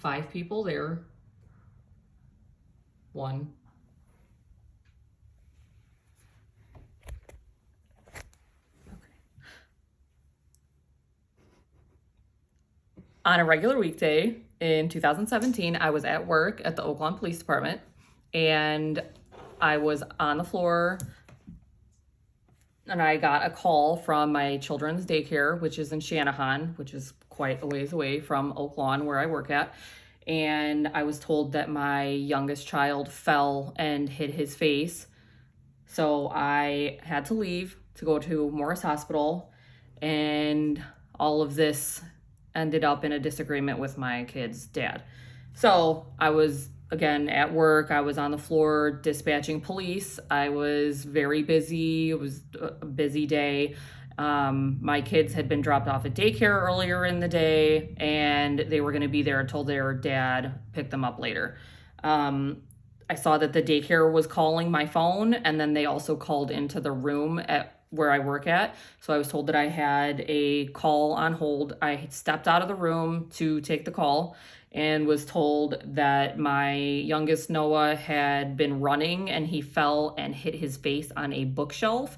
5 people there. One. On a regular weekday in 2017, I was at work at the Oak Lawn Police Department, and I was on the floor, and I got a call from my children's daycare, which is in Shanahan, which is quite a ways away from Oak Lawn where I work at. And I was told that my youngest child fell and hit his face. So I had to leave to go to Morris Hospital, and all of this ended up in a disagreement with my kid's dad. So I was again at work. I was on the floor dispatching police. I was very busy. It was a busy day. My kids had been dropped off at daycare earlier in the day, and they were going to be there until their dad picked them up later. I saw that the daycare was calling my phone, and then they also called into the room at where I work at. So I was told that I had a call on hold. I stepped out of the room to take the call and was told that my youngest Noah had been running and he fell and hit his face on a bookshelf.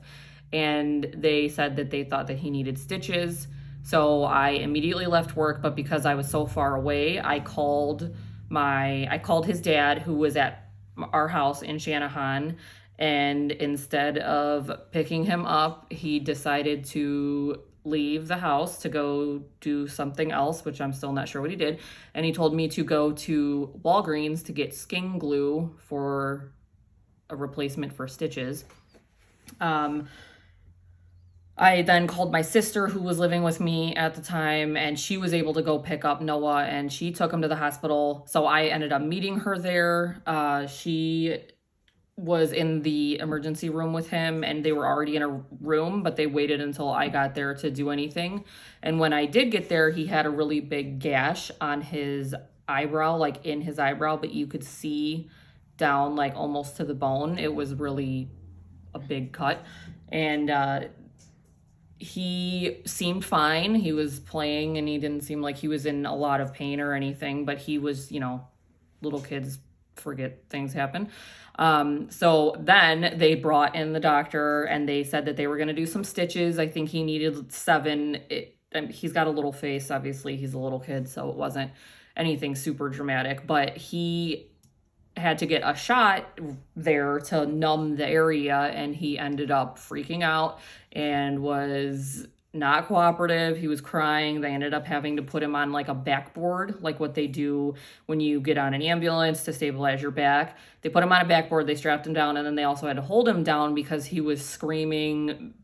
And they said that they thought that he needed stitches. So I immediately left work, but because I was so far away, I called his dad, who was at our house in Shanahan, and instead of picking him up, he decided to leave the house to go do something else, which I'm still not sure what he did. And he told me to go to Walgreens to get skin glue for a replacement for stitches. I then called my sister, who was living with me at the time, and she was able to go pick up Noah, and she took him to the hospital. So I ended up meeting her there. She was in the emergency room with him, and they were already in a room, but they waited until I got there to do anything. And when I did get there, he had a really big gash on his eyebrow, like in his eyebrow, but you could see down like almost to the bone. It was really a big cut. And he seemed fine. He was playing, and he didn't seem like he was in a lot of pain or anything, but he was, little kids forget things happen. So then they brought in the doctor, and they said that they were going to do some stitches. I think he needed 7. He's got a little face. Obviously, he's a little kid, so it wasn't anything super dramatic, but he had to get a shot there to numb the area, and he ended up freaking out and was not cooperative. He was crying. They ended up having to put him on like a backboard, like what they do when you get on an ambulance to stabilize your back. They put him on a backboard, they strapped him down, and then they also had to hold him down because he was screaming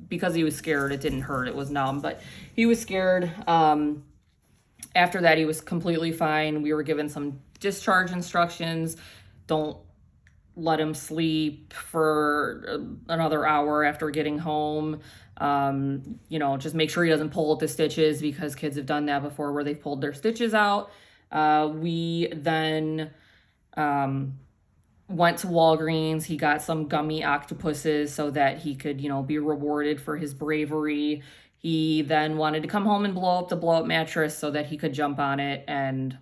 because he was scared. It didn't hurt, it was numb, but he was scared. After that, he was completely fine. We were given some discharge instructions. Don't let him sleep for another hour after getting home. Just make sure he doesn't pull at the stitches, because kids have done that before where they've pulled their stitches out. We then went to Walgreens. He got some gummy octopuses so that he could, be rewarded for his bravery. He then wanted to come home and blow up the blow-up mattress so that he could jump on it and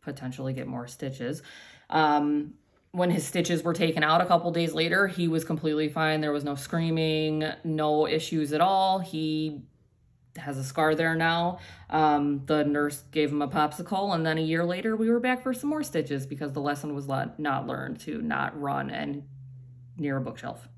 potentially get more stitches. When his stitches were taken out a couple days later, he was completely fine. There was no screaming, no issues at all. He has a scar there now. The nurse gave him a popsicle, and then a year later, we were back for some more stitches because the lesson was not learned to not run and near a bookshelf.